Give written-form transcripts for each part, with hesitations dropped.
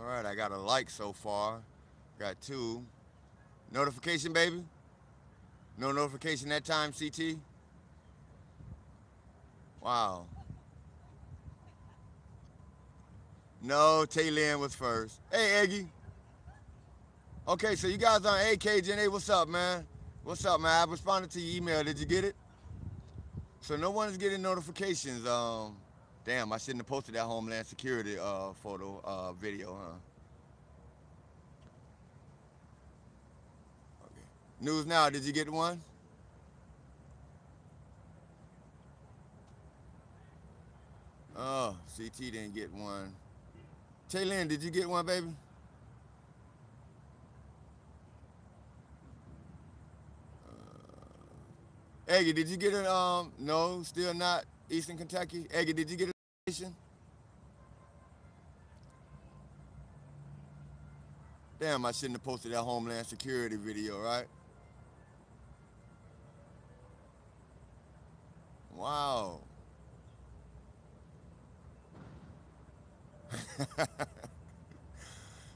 All right, I got a like so far. Got two. Notification, baby? No notification that time, CT? Wow. No, Taylin was first. Hey, Eggy. Okay, so you guys on AKJ. Hey, what's up, man? What's up, man? I responded to your email. Did you get it? So no one's getting notifications. Damn, I shouldn't have posted that Homeland Security photo video, huh? Okay. News Now, did you get one? Oh, CT didn't get one. Taylin, did you get one, baby? Eggy, did you get it? No, still not. Eastern Kentucky. Eggy, did you get a notification? Damn, I shouldn't have posted that Homeland Security video, right? Wow.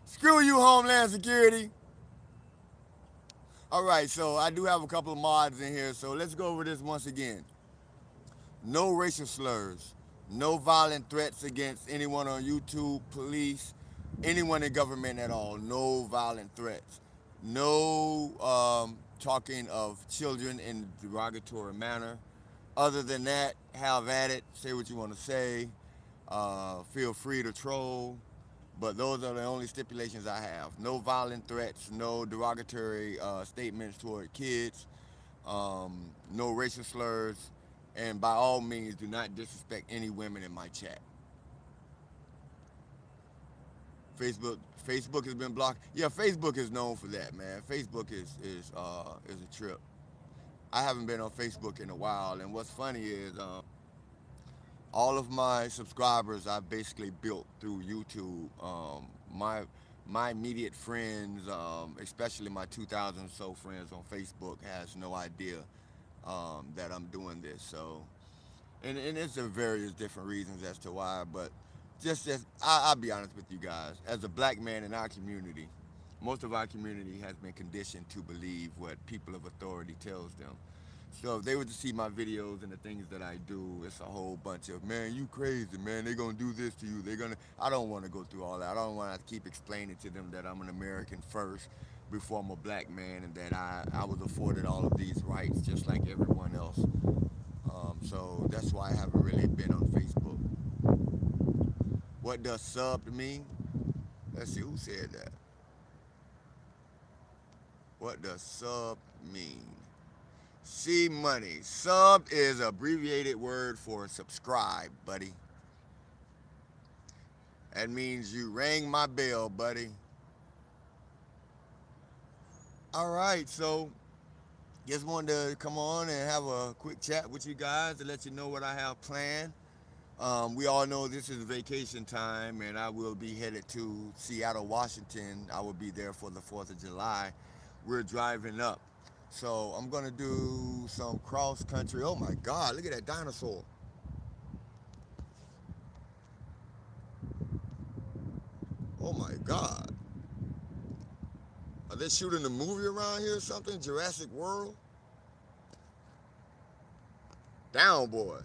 Screw you, Homeland Security. All right, so I do have a couple of mods in here, so let's go over this once again. No racial slurs, no violent threats against anyone on YouTube, police, anyone in government at all. No violent threats. No talking of children in a derogatory manner. Other than that, have at it. Say what you want to say. Feel free to troll. But those are the only stipulations I have. No violent threats, no derogatory statements toward kids, no racial slurs, and by all means, do not disrespect any women in my chat. Facebook has been blocked. Yeah, Facebook is known for that, man. Facebook is a trip. I haven't been on Facebook in a while, and what's funny is all of my subscribers I basically built through YouTube. My immediate friends, especially my 2,000 or so friends on Facebook, has no idea that I'm doing this. So, and it's a various different reasons as to why, but I'll be honest with you guys. As a black man in our community, most of our community has been conditioned to believe what people of authority tells them. So if they were to see my videos and the things that I do, it's a whole bunch of, man, you crazy, man. They're gonna do this to you. I don't want to go through all that. I don't want to keep explaining to them that I'm an American first before I'm a black man and that I was afforded all of these rights just like everyone else. So that's why I haven't really been on Facebook. What does sub mean? Let's see who said that. What does sub mean? C Money. Sub is an abbreviated word for subscribe, buddy. That means you rang my bell, buddy. All right, so just wanted to come on and have a quick chat with you guys to let you know what I have planned. We all know this is vacation time, and I will be headed to Seattle, Washington. I will be there for the 4th of July. We're driving up. So I'm going to do some cross country. Oh my God, look at that dinosaur. Oh my God. Are they shooting a movie around here or something? Jurassic World? Down, boy.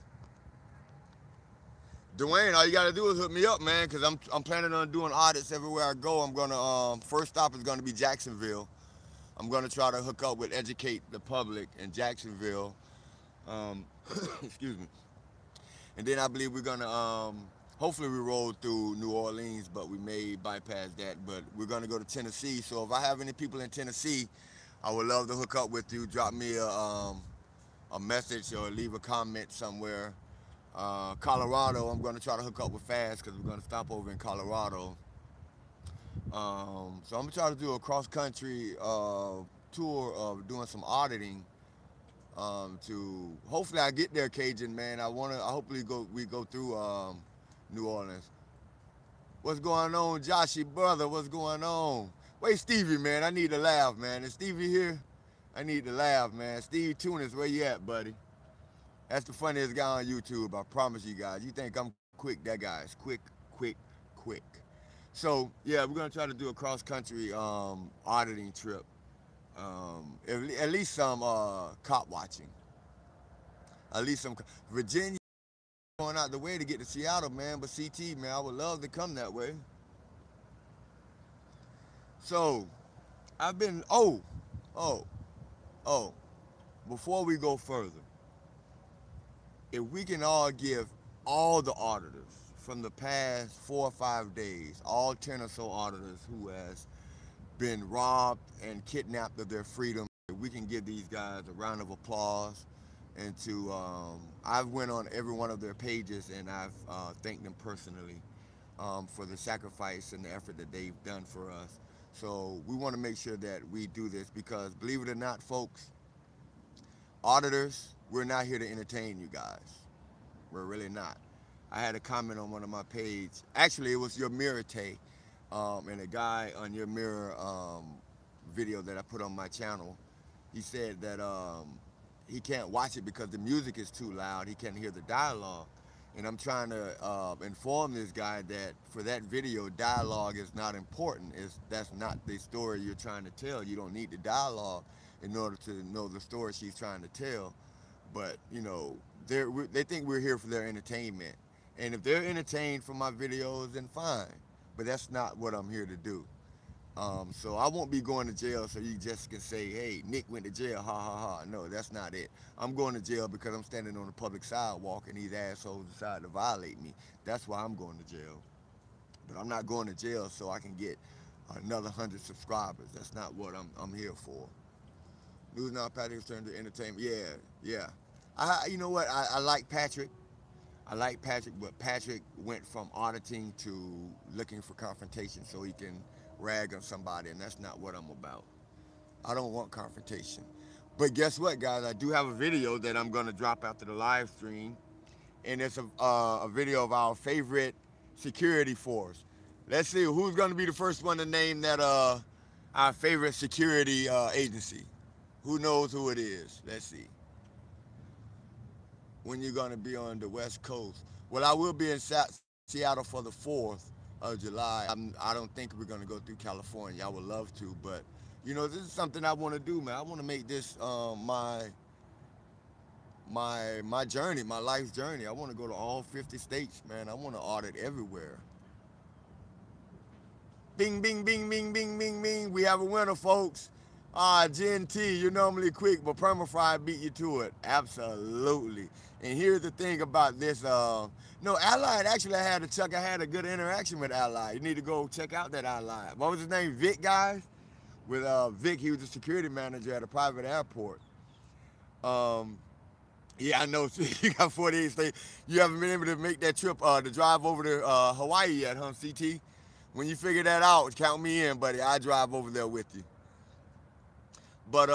Dwayne, all you gotta do is hook me up, man, because I'm planning on doing audits everywhere I go. I'm gonna first stop is gonna be Jacksonville. I'm gonna try to hook up with Educate the Public in Jacksonville. Um, excuse me. And then I believe we're gonna hopefully we roll through New Orleans, but we may bypass that. But we're gonna go to Tennessee. So if I have any people in Tennessee, I would love to hook up with you. Drop me a message or leave a comment somewhere. Colorado, I'm going to try to hook up with Fast because we're going to stop over in Colorado. So I'm going to try to do a cross country tour of doing some auditing to hopefully I get there, Cajun man. I hopefully we go through New Orleans. What's going on, Joshy brother? What's going on? Wait, Stevie man, I need to laugh, man. Is Stevie here? I need to laugh, man. Steve Tunis, where you at, buddy? That's the funniest guy on YouTube. I promise you guys. You think I'm quick? That guy is quick, quick, quick. So yeah, we're gonna try to do a cross country auditing trip. At least some cop watching. At least some Virginia going out the way to get to Seattle, man. But CT, man, I would love to come that way. So I've been. Oh, oh. Before we go further, if we can all give all the auditors from the past 4 or 5 days, all 10 or so auditors who has been robbed and kidnapped of their freedom, we can give these guys a round of applause. And I've went on every one of their pages and I've thanked them personally for the sacrifice and the effort that they've done for us. So we want to make sure that we do this because, believe it or not, folks, auditors, we're not here to entertain you guys. We're really not. I had a comment on one of my pages. Actually, it was your Mirror Tay, and a guy on your Mirror video that I put on my channel. He said that he can't watch it because the music is too loud. He can't hear the dialogue. And I'm trying to inform this guy that for that video, dialogue is not important. That's not the story you're trying to tell. You don't need the dialogue in order to know the story she's trying to tell. But, you know, they think we're here for their entertainment. And if they're entertained from my videos, then fine. But that's not what I'm here to do. So I won't be going to jail so you just can say, hey, Nick went to jail, ha ha ha. No, that's not it. I'm going to jail because I'm standing on the public sidewalk and these assholes decide to violate me. That's why I'm going to jail. But I'm not going to jail so I can get another 100 subscribers. That's not what I'm here for. News Now Patrick turned to entertainment. Yeah. You know what? I like Patrick. I like Patrick, but Patrick went from auditing to looking for confrontation so he can rag on somebody, and that's not what I'm about. I don't want confrontation. But guess what, guys? I do have a video that I'm going to drop after the live stream, and it's a video of our favorite security force. Let's see who's going to be the first one to name that our favorite security agency. Who knows who it is? Let's see. When you're going to be on the West Coast. Well, I will be in Seattle for the 4th of July. I don't think we're going to go through California. I would love to, but, you know, this is something I want to do, man. I want to make this my journey, my life's journey. I want to go to all 50 states, man. I want to audit everywhere. Bing, bing, bing, bing, bing, bing, bing. We have a winner, folks. Gen T, you're normally quick, but Permafry beat you to it. Absolutely. And here's the thing about this. No, Allied, actually, I had a good interaction with Allied. You need to go check out that Allied. What was his name? Vic, guys? With Vic, he was a security manager at a private airport. Yeah, I know. You got 48 states. You haven't been able to make that trip, to drive over to Hawaii yet, huh, CT? When you figure that out, count me in, buddy. I drive over there with you. But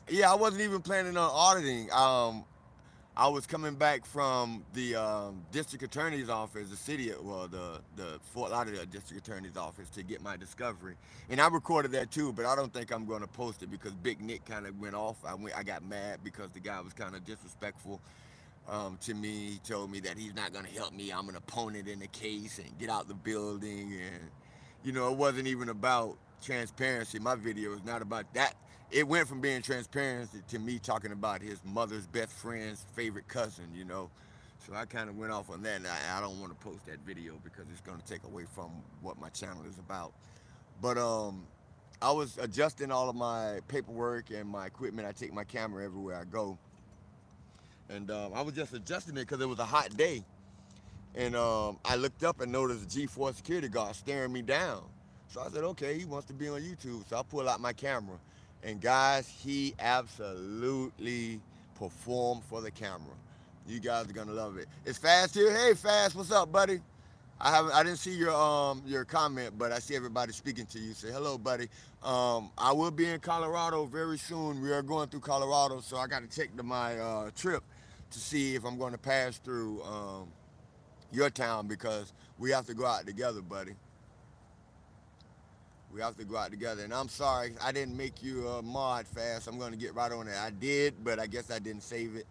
yeah, I wasn't even planning on auditing. I was coming back from the district attorney's office, the Fort Lauderdale district attorney's office to get my discovery, and I recorded that too. But I don't think I'm going to post it because Big Nick kind of went off. I got mad because the guy was kind of disrespectful to me. He told me that he's not going to help me. I'm an opponent in the case and get out the building, and you know, it wasn't even about transparency. My video is not about that. It went from being transparency to me talking about his mother's best friend's favorite cousin, you know. So I kind of went off on that, and I don't want to post that video because it's going to take away from what my channel is about. But I was adjusting all of my paperwork and my equipment. I take my camera everywhere I go. And I was just adjusting it because it was a hot day. And I looked up and noticed a G4 security guard staring me down. So I said, okay, he wants to be on YouTube. So I pull out my camera. And guys, he absolutely performed for the camera. You guys are gonna love it. It's Fast here. Hey, Fast, what's up, buddy? I didn't see your comment, but I see everybody speaking to you. Say hello, buddy. I will be in Colorado very soon. We are going through Colorado, so I got to check my trip to see if I'm going to pass through your town because we have to go out together, buddy. We have to go out together. And I'm sorry, I didn't make you a mod, Fast. I'm going to get right on it. I did, but I guess I didn't save it.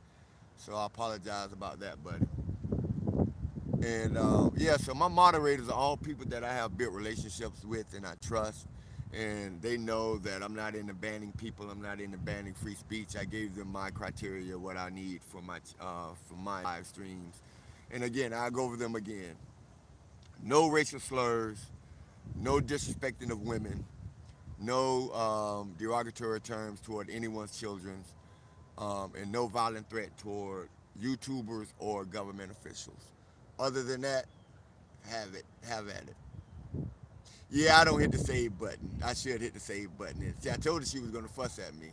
So I apologize about that, buddy. And yeah, so my moderators are all people that I have built relationships with and I trust. And they know that I'm not into banning people. I'm not into banning free speech. I gave them my criteria, what I need for my live streams. And again, I'll go over them again. No racial slurs, no disrespecting of women, no derogatory terms toward anyone's children, and no violent threat toward YouTubers or government officials. Other than that, have at it. Yeah, I don't hit the save button. I should hit the save button. See, I told her she was gonna fuss at me.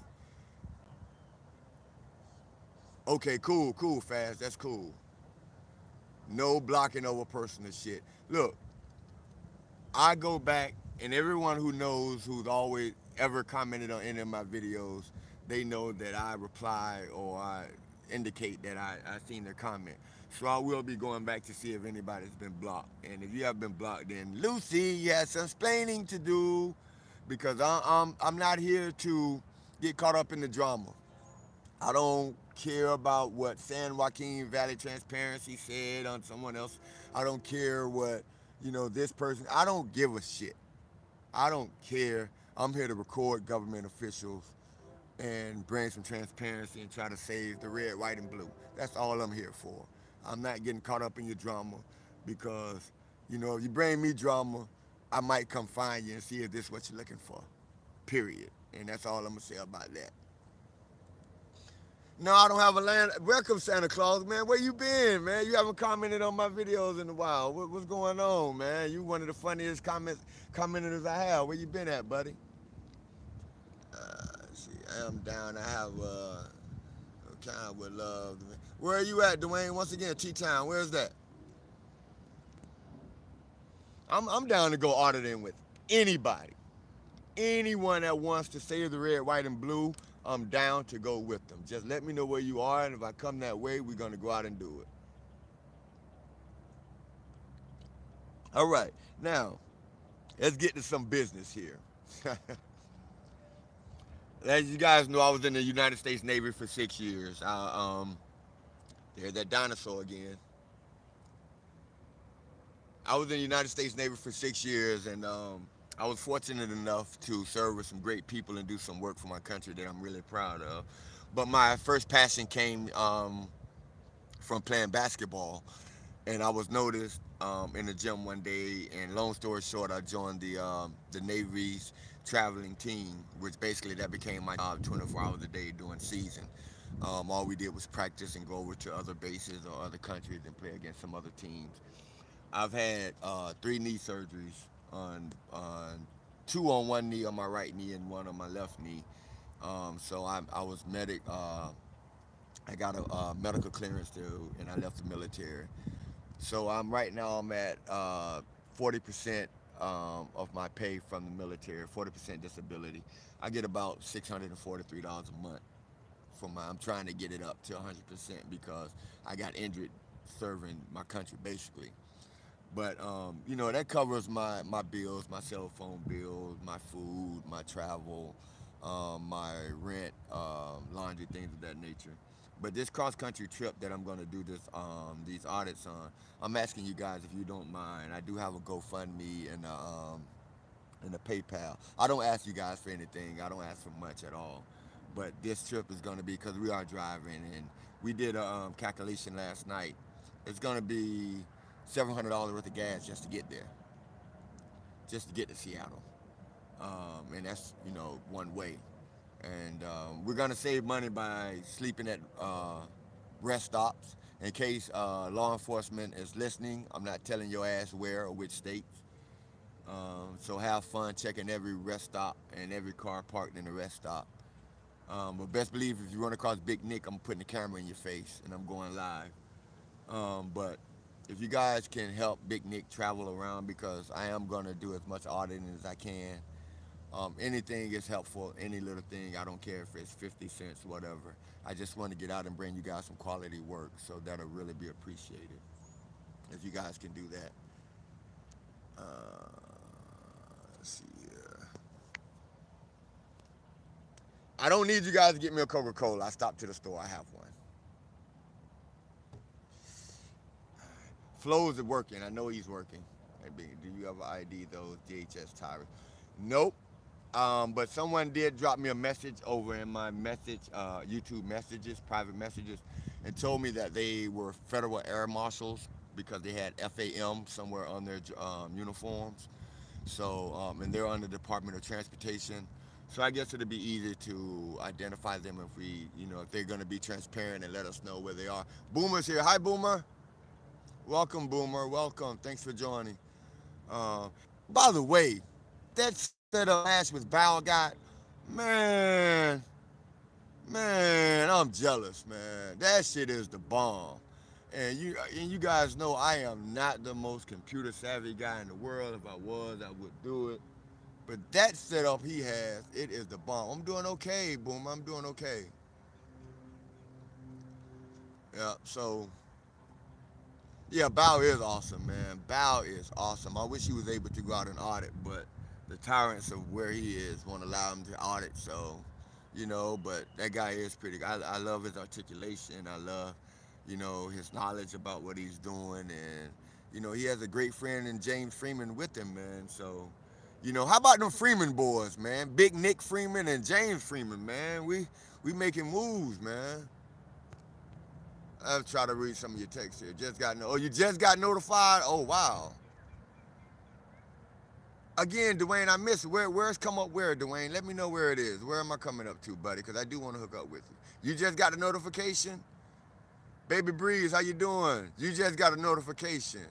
Okay, cool, cool, fast. That's cool. No blocking over personal shit. Look, I go back, and everyone who knows, who's always ever commented on any of my videos, they know that I reply or I indicate that I seen their comment. So I will be going back to see if anybody's been blocked. And if you have been blocked, then Lucy, you have some explaining to do, because I'm not here to get caught up in the drama. I don't care about what San Joaquin Valley Transparency said on someone else. I don't care what, this person. I don't give a shit. I don't care. I'm here to record government officials and bring some transparency and try to save the red, white, and blue. That's all I'm here for. I'm not getting caught up in your drama because, if you bring me drama, I might come find you and see if this is what you're looking for. Period. And that's all I'm going to say about that. No, I don't have a land. Welcome, Santa Claus, man. Where you been, man? You haven't commented on my videos in a while. What's going on, man? You one of the funniest commenters I have. Where you been at, buddy? See, I am down. I have kind of would love. Where are you at, Dwayne? Once again, T-Town. Where's that? I'm down to go auditing with anybody. Anyone that wants to save the red, white, and blue, I'm down to go with them. Just let me know where you are, and if I come that way, we're going to go out and do it. All right. Now, let's get to some business here. As you guys know, I was in the United States Navy for 6 years. There's that dinosaur again. I was in the United States Navy for 6 years, and I was fortunate enough to serve with some great people and do some work for my country that I'm really proud of. But my first passion came from playing basketball, and I was noticed in the gym one day. And long story short, I joined the Navy's traveling team, which basically that became my job 24 hours a day during season. All we did was practice and go over to other bases or other countries and play against some other teams. I've had 3 knee surgeries on 2 on one knee on my right knee and 1 on my left knee. So I was medic. I got a medical clearance too, and I left the military. So right now I'm at 40% of my pay from the military, 40% disability. I get about $643 a month for my. I'm trying to get it up to 100% because I got injured serving my country basically. But that covers my bills, my cell phone bills, my food, my travel, my rent, laundry, things of that nature. But this cross country trip that I'm gonna do these audits on, I'm asking you guys if you don't mind. I do have a GoFundMe and a PayPal. I don't ask you guys for anything. I don't ask for much at all. But this trip is gonna be because we are driving, and we did a calculation last night. It's gonna be $700 worth of gas just to get there, just to get to Seattle, and that's one way. And we're gonna save money by sleeping at rest stops. In case law enforcement is listening, I'm not telling your ass where or which states. So have fun checking every rest stop and every car parked in the rest stop. But best believe if you run across Big Nick, I'm putting the camera in your face and I'm going live. But if you guys can help Big Nick travel around, because I am going to do as much auditing as I can. Anything is helpful, any little thing. I don't care if it's 50 cents, whatever. I just want to get out and bring you guys some quality work, so that'll really be appreciated if you guys can do that. Let's see here. I don't need you guys to get me a Coca-Cola. I stopped to the store. I have one. Flows is working. I know he's working. Maybe, do you ever ID those DHS tyrants? Nope. But someone did drop me a message over in my message, YouTube messages, private messages, and told me that they were federal air marshals because they had FAM somewhere on their uniforms. So, and they're on the Department of Transportation. So I guess it'd be easy to identify them if we, if they're going to be transparent and let us know where they are. Boomer's here. Hi, Boomer. Welcome, Boomer. Welcome. Thanks for joining. Uh, by the way, that setup match with Val got, man, man, I'm jealous, man. That shit is the bomb. And you guys know I am not the most computer savvy guy in the world. If I was, I would do it. But that setup he has, it is the bomb. I'm doing okay, Boom. I'm doing okay. Yeah, so yeah, Bao is awesome, man. Bao is awesome. I wish he was able to go out and audit, but the tyrants of where he is won't allow him to audit. So, but that guy is pretty good. I love his articulation. I love, his knowledge about what he's doing. And, he has a great friend in James Freeman with him, man. So, how about them Freeman boys, man? Big Nick Freeman and James Freeman, man. We making moves, man. I'll try to read some of your texts here. You just got notified? Oh, wow. Again, Dwayne, I missed it. Where's come up where, Dwayne? Let me know where it is. Where am I coming up to, buddy? Because I do want to hook up with you. You just got a notification? Baby Breeze, how you doing? You just got a notification.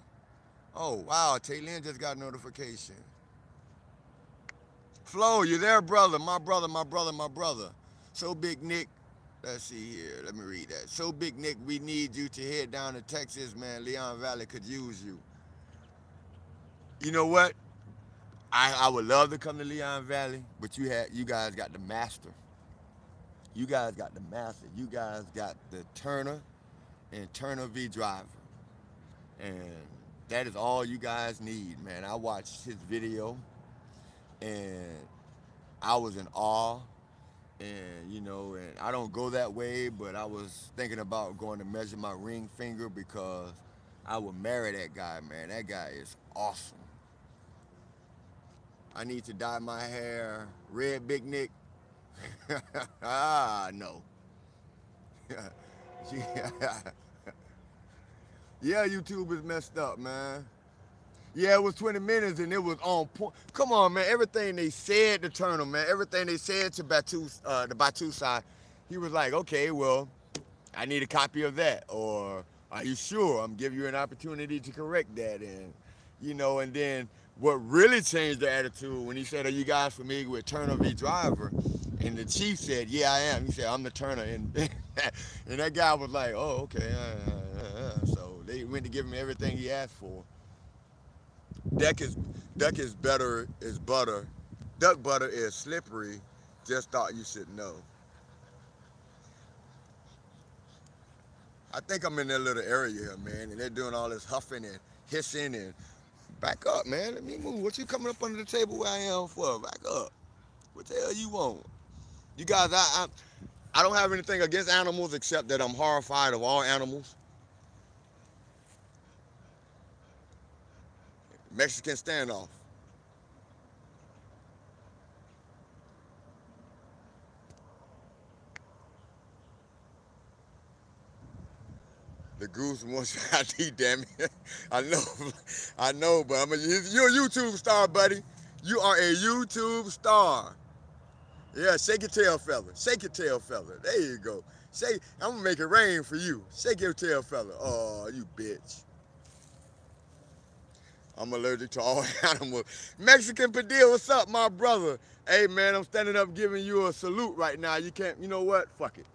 Oh, wow. Taylin just got a notification. Flo, you there, brother? My brother, my brother, my brother. So Big Nick. Let's see here. Let me read that. So Big Nick, we need you to head down to Texas, man. Leon Valley could use you. You know what? I would love to come to Leon Valley, but you guys got the master. You guys got the master. You guys got the Turner and Turner V driver. And that is all you guys need, man. I watched his video and I was in awe. And, and I don't go that way, but I was thinking about going to measure my ring finger because I would marry that guy, man. That guy is awesome. I need to dye my hair red, Big Nick. No. Yeah, YouTube is messed up, man. Yeah, it was 20 minutes and it was on point. Come on, man. Everything they said to Turner, man. Everything they said to the Batu side, he was like, okay, well, I need a copy of that. Or, are you sure? I'm giving you an opportunity to correct that. And, and then what really changed the attitude when he said, are you guys familiar with Turner v. Driver? And the chief said, yeah, I am. He said, I'm the Turner. And that guy was like, oh, okay. So they went to give him everything he asked for. Duck is better is butter. Duck butter is slippery. Just thought you should know. I think I'm in that little area here, man, and they're doing all this huffing and hissing and back up, man. Let me move. What you coming up under the table where I am for? Back up. What the hell you want? You guys, I don't have anything against animals except that I'm horrified of all animals. Mexican standoff. The goose wants ID, damn it. I know, but you're a YouTube star, buddy. You are a YouTube star. Yeah, shake your tail, fella. Shake your tail, fella. There you go. I'm gonna make it rain for you. Shake your tail, fella. Oh, you bitch. I'm allergic to all animals. Mexican Padilla, what's up, my brother? Hey, man, I'm standing up giving you a salute right now. You can't, you know what? Fuck it.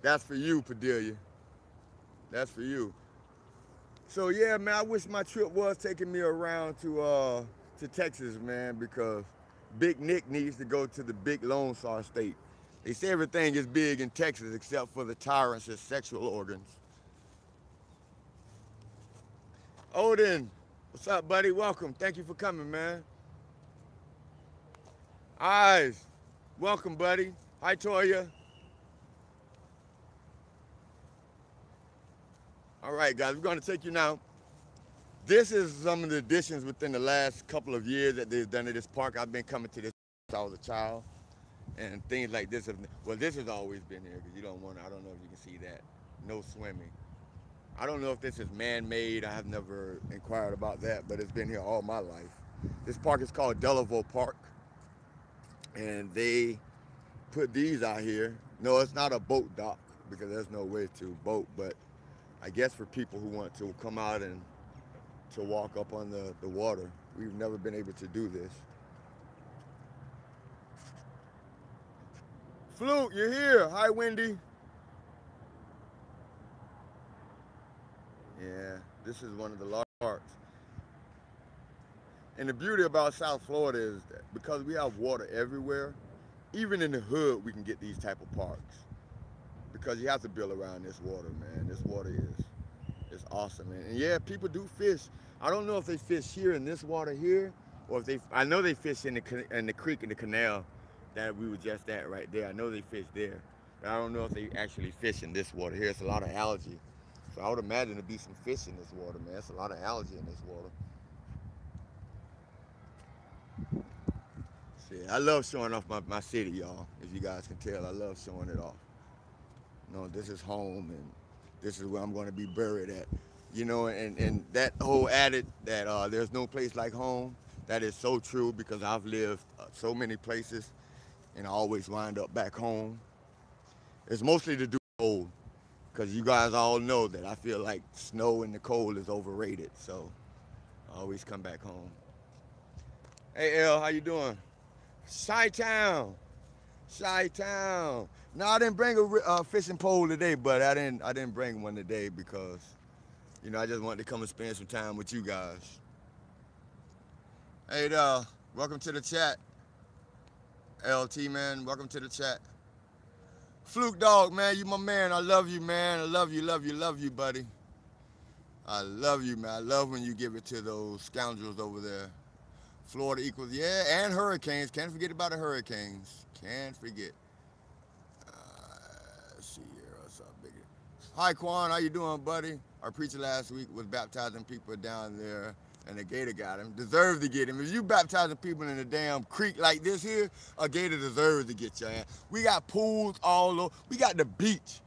That's for you, Padilla. That's for you. So, yeah, man, I wish my trip was taking me around to Texas, man, because Big Nick needs to go to the big Lone Star State. They say everything is big in Texas except for the tyrants' sexual organs. Odin, what's up, buddy? Welcome. Thank you for coming, man. Eyes, welcome, buddy. Hi, Toya. All right, guys, we're going to take you now. This is some of the additions within the last couple of years that they've done to this park. I've been coming to this since I was a child, and things like this have, well, this has always been here because you don't want to, I don't know if you can see that. No swimming. I don't know if this is man-made. I have never inquired about that, but it's been here all my life. This park is called Delaveau Park, and they put these out here. No, it's not a boat dock because there's no way to boat, but I guess for people who want to come out and to walk up on the water. We've never been able to do this. Fluke, you're here. Hi, Wendy. Yeah, this is one of the large parks. And the beauty about South Florida is that because we have water everywhere, even in the hood, we can get these type of parks. Because you have to build around this water, man. This water is awesome, man. And yeah, people do fish. I don't know if they fish here in this water here, or if they, I know they fish in the creek, in the canal that we were just at right there. I know they fish there. But I don't know if they actually fish in this water here. It's a lot of algae. So I would imagine there'd be some fish in this water, man. It's a lot of algae in this water. See, I love showing off my city, y'all. As you guys can tell, I love showing it off. You know, this is home, and this is where I'm going to be buried at. You know, and that whole adage that there's no place like home, that is so true because I've lived so many places, and I always wind up back home. It's mostly to do with cold, because you guys all know that I feel like snow and the cold is overrated, so I always come back home. Hey, El, how you doing? Chi-Town. Chi-Town. No, I didn't bring a fishing pole today, but I didn't bring one today because, you know, I just wanted to come and spend some time with you guys. Hey, welcome to the chat. LT, man, welcome to the chat. Fluke Dog, man, you my man. I love you, man. I love you, love you, love you, buddy. I love you, man. I love when you give it to those scoundrels over there. Florida equals, yeah, and hurricanes. Can't forget about the hurricanes. Can't forget. Let's see here. What's up, biggie? Hi, Quan. How you doing, buddy? Our preacher last week was baptizing people down there, and a gator got him. Deserves to get him. If you baptizing people in a damn creek like this here, a gator deserves to get your ass. We got pools all over. We got the beach.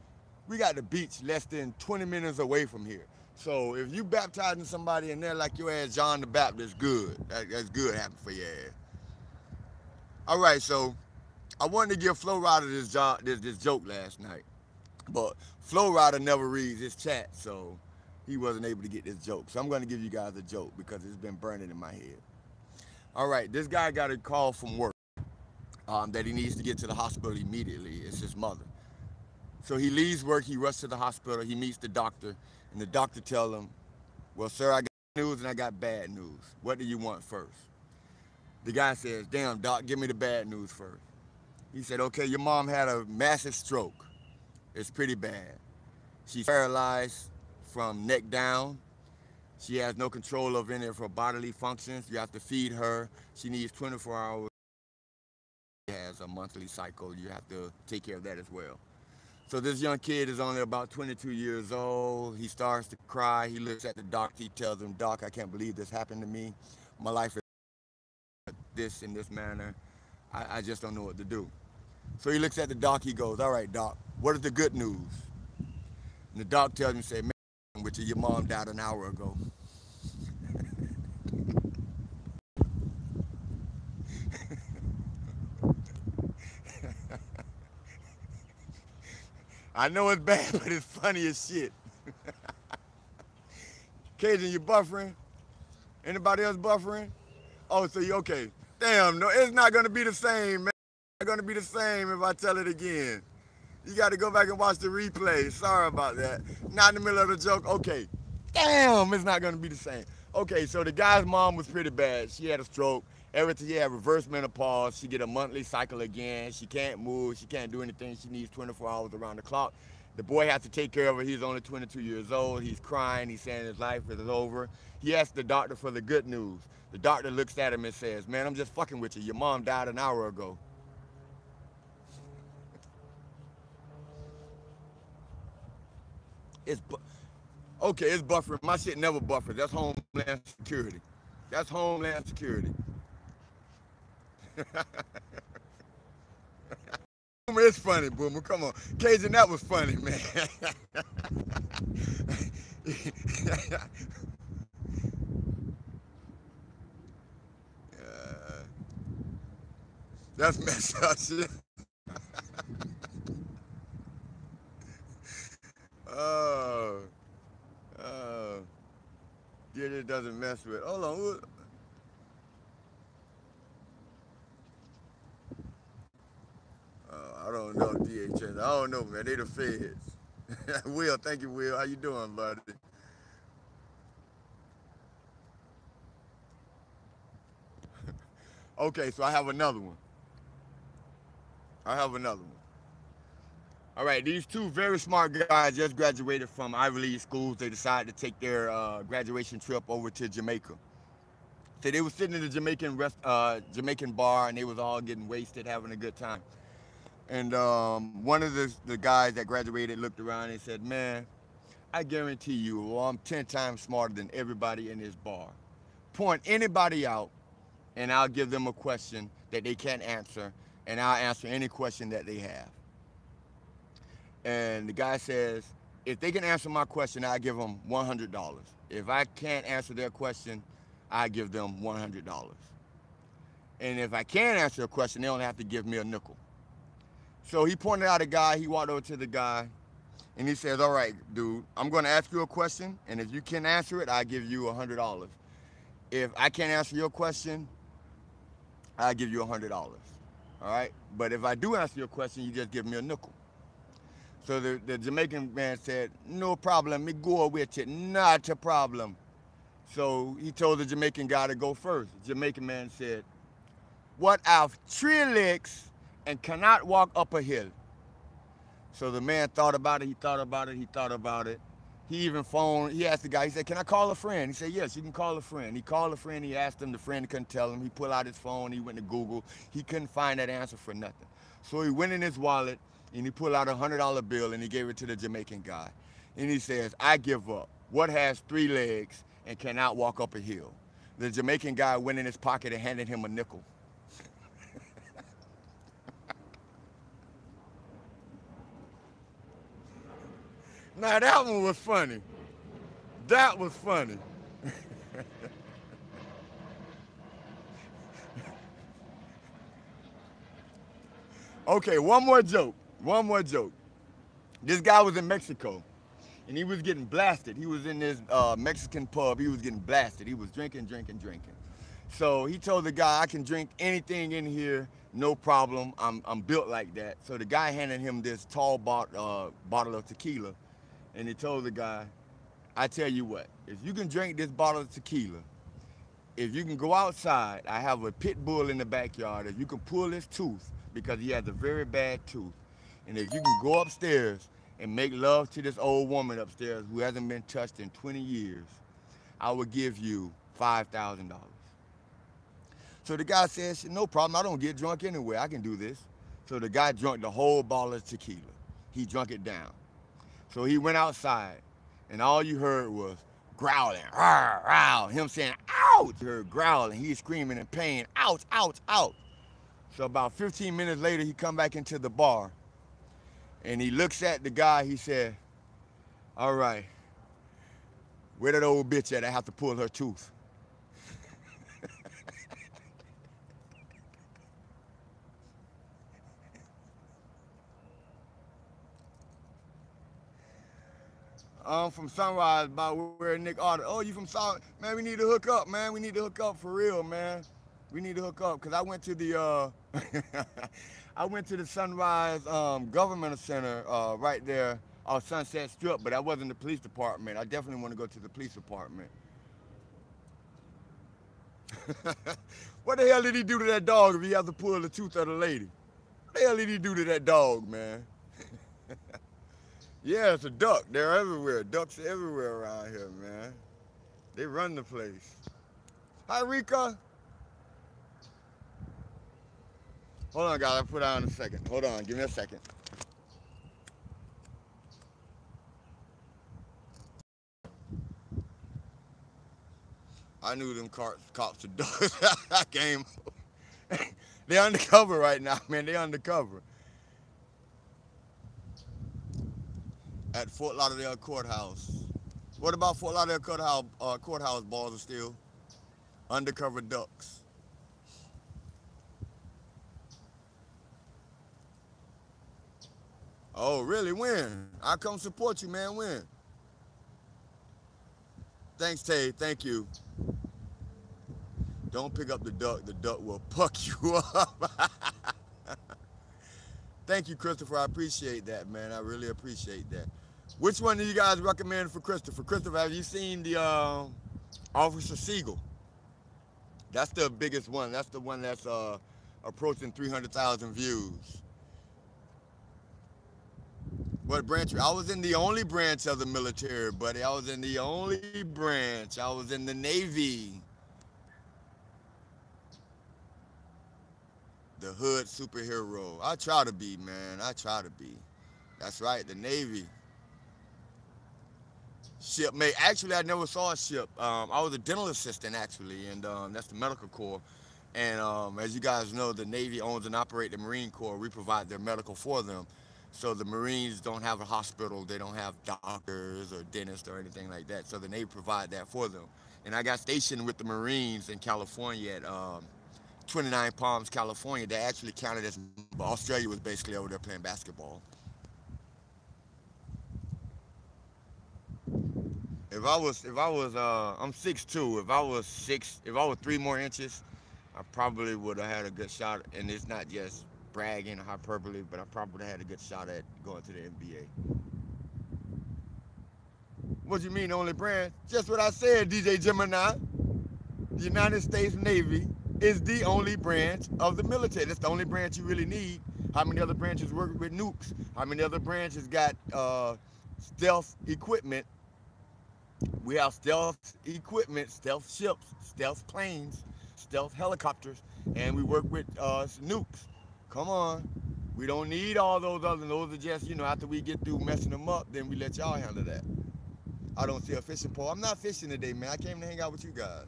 We got the beach less than 20 minutes away from here. So if you baptizing somebody in there like your ass John the Baptist, good. That's good happening for your ass. All right, so I wanted to give Flo Rida this joke last night, but Flo Rida never reads his chat, so he wasn't able to get this joke. So I'm going to give you guys a joke because it's been burning in my head. All right, this guy got a call from work that he needs to get to the hospital immediately. It's his mother. So he leaves work, he rushes to the hospital, he meets the doctor, and the doctor tells him, well, sir, I got news and I got bad news. What do you want first? The guy says, damn, doc, give me the bad news first. He said, okay, your mom had a massive stroke. It's pretty bad. She's paralyzed from neck down. She has no control of any of her bodily functions. You have to feed her. She needs 24 hours. She has a monthly cycle. You have to take care of that as well. So this young kid is only about 22 years old. He starts to cry. He looks at the doc. He tells him, Doc, I can't believe this happened to me. My life is this in this manner. I just don't know what to do. So he looks at the doc. He goes, all right, Doc, what is the good news? And the doc tells him, say, man, which your mom died an hour ago. I know it's bad, but it's funny as shit. Cajun, you buffering? Anybody else buffering? Oh, so you okay. Damn, no, it's not going to be the same, man. It's not going to be the same if I tell it again. You got to go back and watch the replay. Sorry about that. Not in the middle of the joke. Okay. Damn, it's not going to be the same. Okay, so the guy's mom was pretty bad. She had a stroke. Everything, she had reverse menopause. She get a monthly cycle again. She can't move. She can't do anything. She needs 24 hours around the clock. The boy has to take care of her. He's only 22 years old. He's crying. He's saying his life is over. He asks the doctor for the good news. The doctor looks at him and says, man, I'm just fucking with you. Your mom died an hour ago. Okay, it's buffering. My shit never buffers. That's Homeland Security. That's Homeland Security. Boomer is funny, Boomer. Come on. Cajun, that was funny, man. uh, that's messed up shit. Oh, oh. Yeah, it doesn't mess with. Hold on. I don't know DHS. I don't know, man. They the feds. Will, thank you, Will. How you doing, buddy? Okay, so I have another one. I have another one. All right, these two very smart guys just graduated from Ivy League schools. They decided to take their graduation trip over to Jamaica. So they were sitting in the Jamaican bar, and they was all getting wasted, having a good time. And one of the guys that graduated looked around and said, "Man, I guarantee you, well, I'm 10 times smarter than everybody in this bar. Point anybody out, and I'll give them a question that they can't answer, and I'll answer any question that they have." And the guy says, if they can answer my question, I give them $100. If I can't answer their question, I give them $100. And if I can't answer a question, they only have to give me a nickel. So he pointed out a guy, he walked over to the guy, and he says, "All right, dude, I'm going to ask you a question, and if you can answer it, I give you $100. If I can't answer your question, I give you $100. All right? But if I do answer your question, you just give me a nickel." So the Jamaican man said, "No problem, me go with it, not a problem." So he told the Jamaican guy to go first. The Jamaican man said, "What have 3 legs and cannot walk up a hill?" So the man thought about it, he thought about it, he thought about it. He even phoned, he asked the guy, he said, "Can I call a friend?" He said, "Yes, you can call a friend." He called a friend, he asked him, the friend couldn't tell him. He pulled out his phone, he went to Google. He couldn't find that answer for nothing. So he went in his wallet and he pulled out a $100 bill and he gave it to the Jamaican guy. And he says, "I give up. What has 3 legs and cannot walk up a hill?" The Jamaican guy went in his pocket and handed him a nickel. Now that one was funny. That was funny. Okay, one more joke. One more joke. This guy was in Mexico, and he was getting blasted. He was in this Mexican pub. He was getting blasted. He was drinking, drinking, drinking. So he told the guy, "I can drink anything in here, no problem. I'm built like that." So the guy handed him this tall bottle of tequila, and he told the guy, "I tell you what, if you can drink this bottle of tequila, if you can go outside, I have a pit bull in the backyard. If you can pull his tooth, because he has a very bad tooth, and if you can go upstairs and make love to this old woman upstairs who hasn't been touched in 20 years, I will give you $5,000. So the guy says, "No problem. I don't get drunk anyway. I can do this." So the guy drank the whole bottle of tequila. He drank it down. So he went outside, and all you heard was growling, rawr, rawr, him saying, "Ouch!" You heard growling. He's screaming in pain, "Ouch, ouch, ouch." So about 15 minutes later, he come back into the bar, and he looks at the guy. He said, "All right, where that old bitch at? I have to pull her tooth." I'm from Sunrise, about where Nick Otter. "Oh, you from South? Man, we need to hook up, man. We need to hook up for real, man. We need to hook up." Cause I went to the I went to the Sunrise Government Center right there on Sunset Strip, but that wasn't the police department. I definitely want to go to the police department. What the hell did he do to that dog if he had to pull the tooth of the lady? What the hell did he do to that dog, man? Yeah, it's a duck. They're everywhere. Ducks are everywhere around here, man. They run the place. Hi, Rika. Hold on, guys. I'll put out in a second. Hold on. Give me a second. I knew them cops are dogs. I came. They undercover right now, man. They undercover at Fort Lauderdale Courthouse. What about Fort Lauderdale Courthouse balls are still undercover ducks? Oh, really? When? I come support you, man. When? Thanks, Tay. Thank you. Don't pick up the duck. The duck will puck you up. Thank you, Christopher. I appreciate that, man. I really appreciate that. Which one do you guys recommend for Christopher? Christopher, have you seen the Officer Siegel? That's the biggest one. That's the one that's approaching 300,000 views. What branch? I was in the only branch of the military, buddy. I was in the only branch. I was in the Navy. The hood superhero. I try to be, man. I try to be. That's right, the Navy. Shipmate. Actually, I never saw a ship. I was a dental assistant, actually, and that's the medical corps. And as you guys know, the Navy owns and operates the Marine Corps. We provide their medical for them. So the Marines don't have a hospital. They don't have doctors or dentists or anything like that. So the Navy provide that for them. And I got stationed with the Marines in California at 29 Palms, California. They actually counted as Australia was basically over there playing basketball. I'm 6'2". If I was 3 more inches, I probably would have had a good shot. And it's not just bragging or hyperbole, but I probably had a good shot at going to the NBA. What do you mean, only branch? Just what I said, DJ Gemini. The United States Navy is the only branch of the military. That's the only branch you really need. How many other branches work with nukes? How many other branches got stealth equipment? We have stealth equipment, stealth ships, stealth planes, stealth helicopters, and we work with nukes. Come on. We don't need all those others. Those are just, after we get through messing them up, then we let y'all handle that. I don't see a fishing pole. I'm not fishing today, man. I came to hang out with you guys.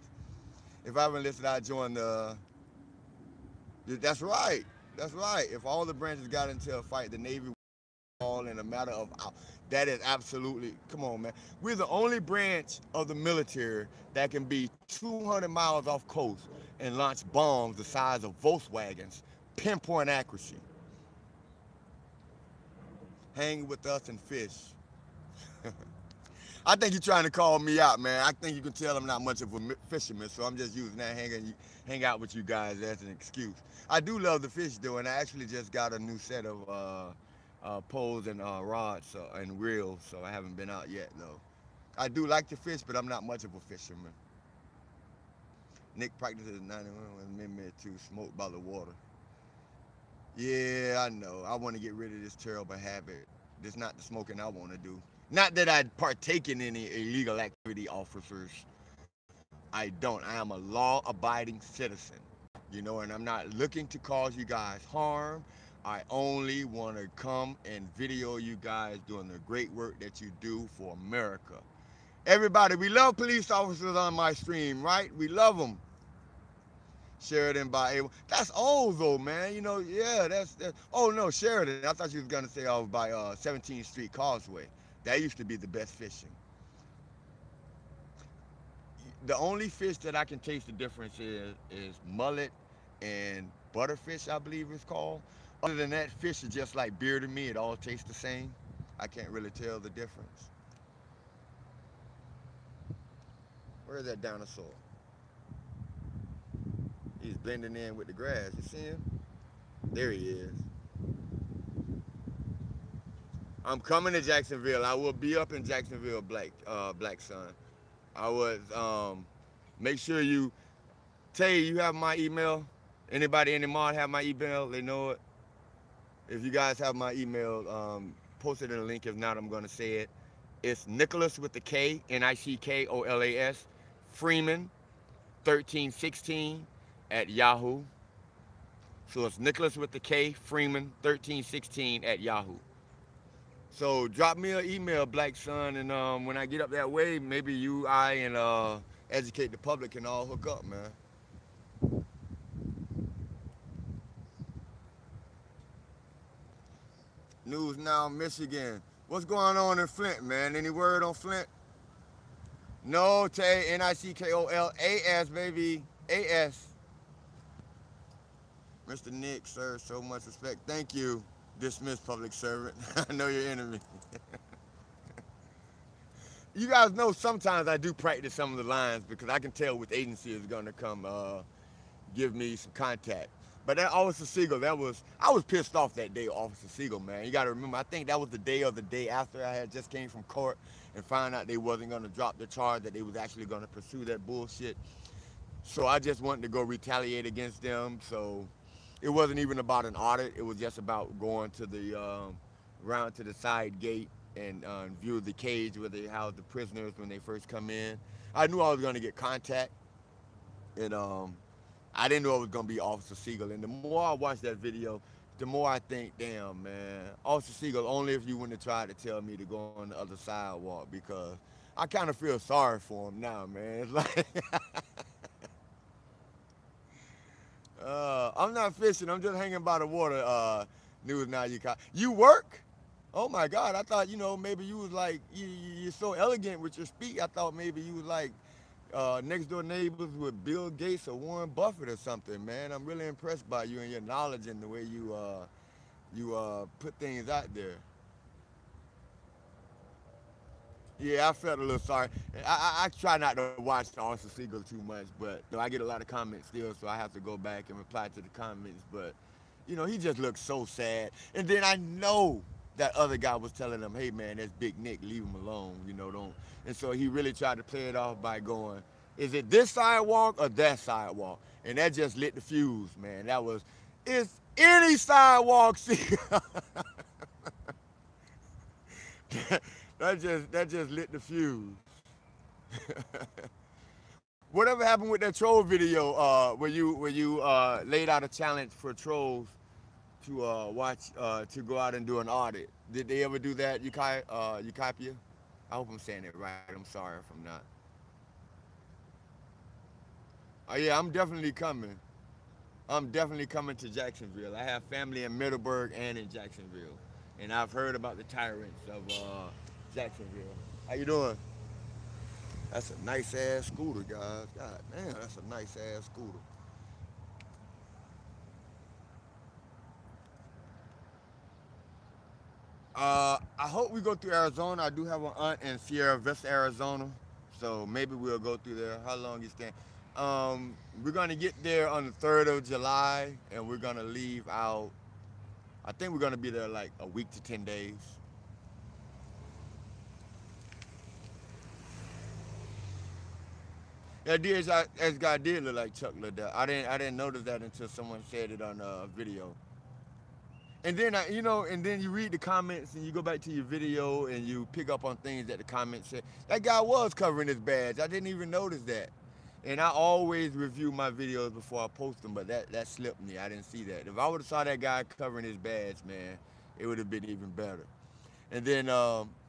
If I haven't listened, I'd join the... That's right. That's right. If all the branches got into a fight, the Navy would all in a matter of... That is absolutely... Come on, man. We're the only branch of the military that can be 200 miles off coast and launch bombs the size of Volkswagens. Pinpoint accuracy. Hang with us and fish. I think you're trying to call me out, man. I think you can tell I'm not much of a fisherman, so I'm just using that hang out with you guys as an excuse. I do love the fish, though, and I actually just got a new set of poles and rods and reels, so I haven't been out yet, though. I do like to fish, but I'm not much of a fisherman. Nick practices 91 minute to smoke by the water. Yeah, I know. I want to get rid of this terrible habit. This is not the smoking I want to do. Not that I partake in any illegal activity, officers. I don't. I am a law-abiding citizen, and I'm not looking to cause you guys harm. I only want to come and video you guys doing the great work that you do for America. Everybody, we love police officers on my stream, right? We love them. Sheridan by A1. That's old though, man. Yeah, that's oh no, Sheridan. I thought you was gonna say I was by 17th Street Causeway. That used to be the best fishing. The only fish that I can taste the difference is mullet and butterfish, I believe it's called. Other than that, fish are just like beer to me. It all tastes the same. I can't really tell the difference. Where is that dinosaur? He's blending in with the grass. You see him? There he is. I'm coming to Jacksonville. I will be up in Jacksonville, Black Sun. I would make sure you... Tay, you have my email? Anybody in the mod have my email? They know it. If you guys have my email, post it in the link. If not, I'm going to say it. It's Nicholas with the K, Nickkolas, Freeman, 1316 at Yahoo. So it's Nicholas with the K, Freeman, 1316 at Yahoo. So drop me an email, Black Sun, and when I get up that way, maybe you, I, and educate the public and all hook up, man. News Now, Michigan. What's going on in Flint, man? Any word on Flint? No, Tay, Nickolas, baby. AS. Mr. Nick, sir, so much respect. Thank you, dismissed public servant. I know your enemy. You guys know sometimes I do practice some of the lines because I can tell which agency is going to come give me some contact. But that Officer Siegel, I was pissed off that day, Officer Siegel, man. You got to remember, I think that was the day after I had just came from court and found out they wasn't going to drop the charge, that they was actually going to pursue that bullshit. So I just wanted to go retaliate against them. So it wasn't even about an audit. It was just about going to the round to the side gate and view the cage where they house the prisoners when they first come in. I knew I was going to get contact, and I didn't know it was going to be Officer Siegel. And the more I watch that video, the more I think, damn, man, Officer Siegel, only if you wouldn't have tried to tell me to go on the other sidewalk, because I kind of feel sorry for him now, man. It's like, I'm not fishing. I'm just hanging by the water. News Now, you work? Oh my God! I thought, maybe you was like you're so elegant with your speech. I thought maybe you was like next door neighbors with Bill Gates or Warren Buffett or something. Man, I'm really impressed by you and your knowledge and the way you put things out there. Yeah, I felt a little sorry. I try not to watch Officer Siegel too much, but I get a lot of comments still, so I have to go back and reply to the comments. But he just looks so sad. And then I know that other guy was telling him, "Hey man, that's Big Nick. Leave him alone. Don't." And so he really tried to play it off by going, "Is it this sidewalk or that sidewalk?" And that just lit the fuse, man. It's any sidewalk. that just lit the fuse. Whatever happened with that troll video where you laid out a challenge for trolls to watch to go out and do an audit? Did they ever do that, Eucapia? I hope I'm saying it right. I'm sorry if I'm not. Oh yeah, I'm definitely coming. I'm definitely coming to Jacksonville. I have family in Middleburg and in Jacksonville, and I've heard about the tyrants of Jacksonville. How you doing? That's a nice ass scooter, guys. God damn, that's a nice ass scooter. I hope we go through Arizona. I do have an aunt in Sierra Vista, Arizona, so maybe we'll go through there. How long you staying? We're gonna get there on the 3rd of July, and we're gonna leave out. I think we're gonna be there like a week to 10 days. That DHS guy did look like Chuck Liddell. I didn't notice that until someone said it on a video. And then and then you read the comments and you go back to your video and you pick up on things that the comments said. That guy was covering his badge. I didn't even notice that. And I always review my videos before I post them, but that slipped me. I didn't see that. If I would have saw that guy covering his badge, man, it would have been even better. And then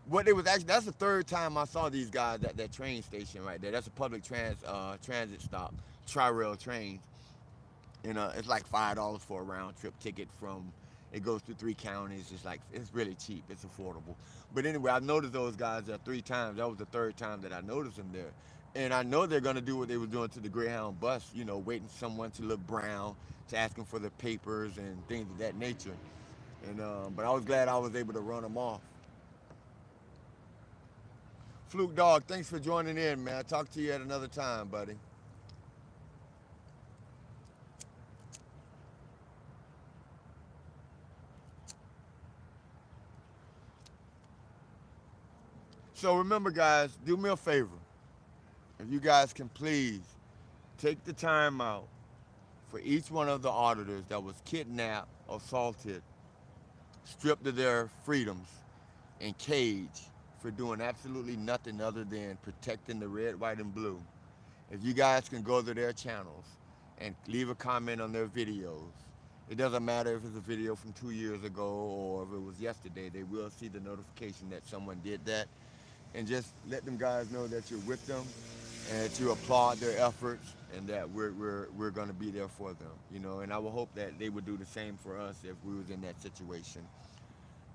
what it was actually, that's the third time I saw these guys at that train station right there. That's a public transit stop, Tri-Rail trains. It's like $5 for a round trip ticket from. It goes through 3 counties. It's really cheap. It's affordable. But anyway, I noticed those guys there 3 times. That was the third time that I noticed them there. And I know they're gonna do what they were doing to the Greyhound bus. Waiting for someone to look brown, to ask them for their papers and things of that nature. And but I was glad I was able to run them off. Fluke Dog, thanks for joining in, man. I'll talk to you at another time, buddy. So remember, guys, do me a favor. If you guys can please take the time out for each one of the auditors that was kidnapped, assaulted, stripped of their freedoms, and caged for doing absolutely nothing other than protecting the red, white, and blue. If you guys can go to their channels and leave a comment on their videos, it doesn't matter if it's a video from 2 years ago or if it was yesterday, they will see the notification that someone did that. And just let them guys know that you're with them and to applaud their efforts, and that we're going to be there for them, you know. And I would hope that they would do the same for us if we was in that situation,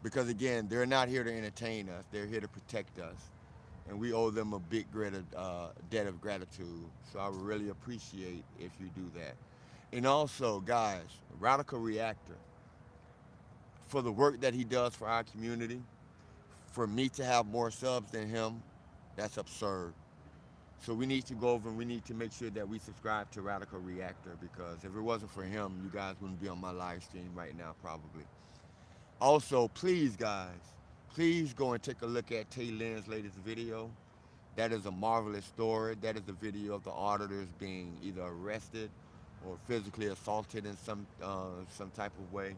because again, they're not here to entertain us; they're here to protect us, and we owe them a big debt of gratitude. So I would really appreciate if you do that. And also, guys, Radical Reactor, for the work that he does for our community, for me to have more subs than him, that's absurd. So we need to go over and we need to make sure that we subscribe to Radical Reactor, because if it wasn't for him, you guys wouldn't be on my live stream right now, probably. Also, please, guys, please go and take a look at Tay Lynn's latest video. That is a marvelous story. That is a video of the auditors being either arrested or physically assaulted in some type of way.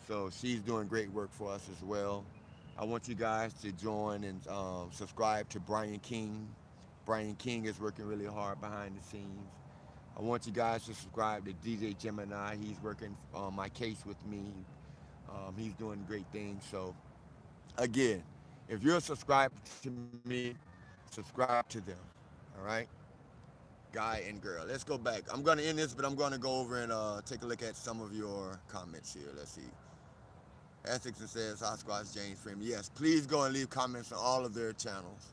So she's doing great work for us as well. I want you guys to join and subscribe to Brian King. Brian King is working really hard behind the scenes. I want you guys to subscribe to DJ Gemini. He's working on my case with me. He's doing great things. So again, if you're subscribed to me, subscribe to them. All right, guy and girl. Let's go back. I'm gonna end this, but I'm gonna go over and take a look at some of your comments here. Let's see. Ethics and says, Sasquatch James Freeman. Yes, please go and leave comments on all of their channels.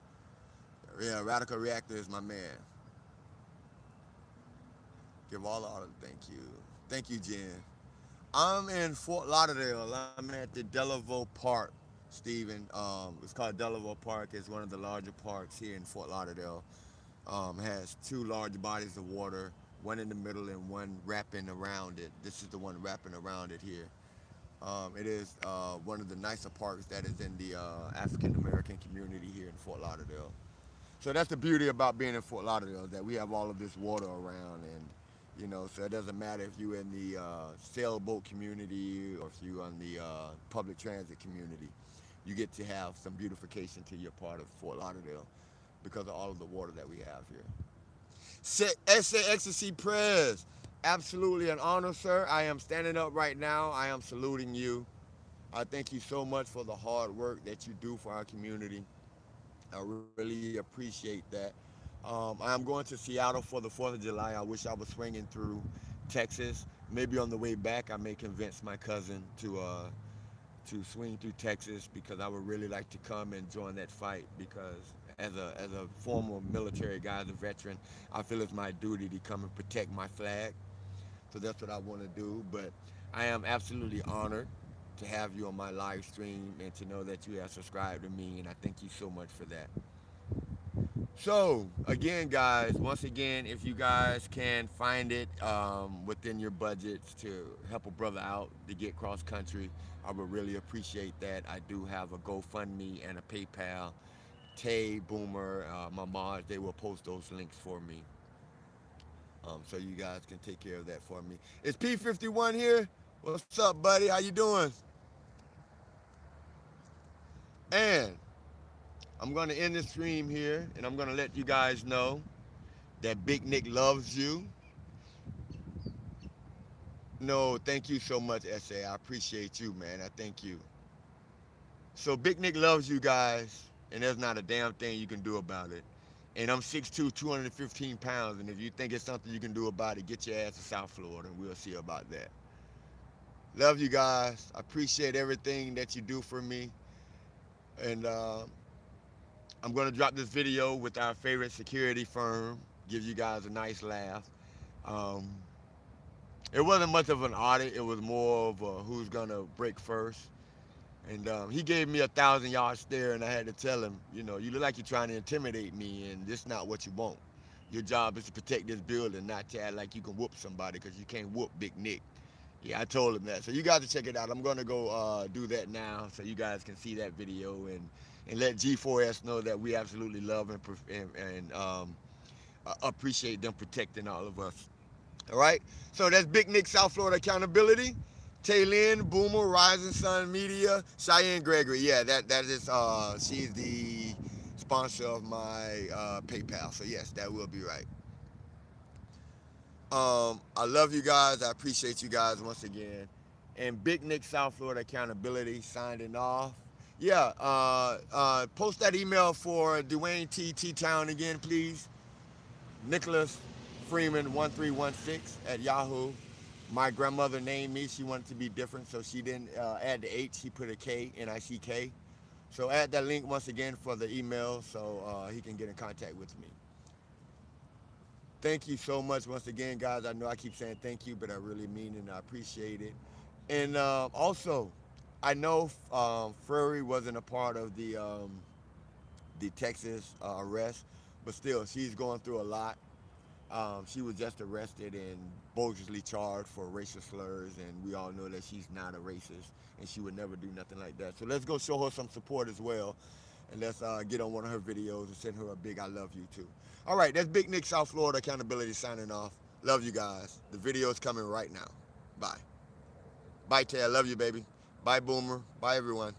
Yeah, Radical Reactor is my man. Give all the honor. Thank you. Thank you, Jen. I'm in Fort Lauderdale. I'm at the Delaveau Park, Stephen. It's called Delaveau Park. It's one of the larger parks here in Fort Lauderdale. Has two large bodies of water, one in the middle and one wrapping around it. This is the one wrapping around it here. It is one of the nicer parks that is in the African American community here in Fort Lauderdale. So that's the beauty about being in Fort Lauderdale, that we have all of this water around, and you know, so it doesn't matter if you're in the sailboat community or if you're on the public transit community. You get to have some beautification to your part of Fort Lauderdale because of all of the water that we have here. SA Ecstasy Prayers. Absolutely an honor, sir. I am standing up right now. I am saluting you. I thank you so much for the hard work that you do for our community. I really appreciate that. I am going to Seattle for the 4th of July. I wish I was swinging through Texas. Maybe on the way back, I may convince my cousin to swing through Texas, because I would really like to come and join that fight, because as a former military guy, as a veteran, I feel it's my duty to come and protect my flag. So that's what I want to do. But I am absolutely honored to have you on my live stream and to know that you have subscribed to me, and I thank you so much for that. So again, guys, once again, if you guys can find it within your budgets to help a brother out to get cross country, I would really appreciate that. I do have a GoFundMe and a PayPal. Tay, Boomer, my mods, they will post those links for me. So you guys can take care of that for me. Is P51 here? What's up, buddy? How you doing? And I'm going to end the stream here, and I'm going to let you guys know that Big Nick loves you. No, thank you so much, SA. I appreciate you, man. I thank you. So Big Nick loves you guys, and there's not a damn thing you can do about it. And I'm 6'2", 215 pounds, and if you think it's something you can do about it, get your ass to South Florida, and we'll see about that. Love you guys. I appreciate everything that you do for me. And I'm going to drop this video with our favorite security firm, give you guys a nice laugh. It wasn't much of an audit. It was more of a who's going to break first. And he gave me a 1,000-yard stare, and I had to tell him, you know, you look like you're trying to intimidate me, and this is not what you want. Your job is to protect this building, not to act like you can whoop somebody, because you can't whoop Big Nick. Yeah, I told him that. So you guys can check it out. I'm going to go do that now so you guys can see that video and let G4S know that we absolutely love and appreciate them protecting all of us. All right? So that's Big Nick, South Florida Accountability. Tay Lynn, Boomer, Rising Sun Media, Cheyenne Gregory. Yeah, that is, she's the sponsor of my PayPal. So yes, that will be right. I love you guys. I appreciate you guys once again. And Big Nick, South Florida Accountability, signing off. Yeah, post that email for Dwayne T. T-Town again, please. Nicholas Freeman 1316 at Yahoo. My grandmother named me. She wanted to be different, so she didn't add the H. She put a K, Nick. So add that link once again for the email so he can get in contact with me. Thank you so much once again, guys. I know I keep saying thank you, but I really mean it and I appreciate it. And also, I know Frary wasn't a part of the Texas arrest, but still, she's going through a lot. She was just arrested and bogusly charged for racial slurs, and we all know that she's not a racist, and she would never do nothing like that. So let's go show her some support as well, and let's get on one of her videos and send her a big I love you too. All right, that's Big Nick, South Florida Accountability signing off. Love you guys. The video is coming right now. Bye. Bye, Ted. Love you, baby. Bye, Boomer. Bye, everyone.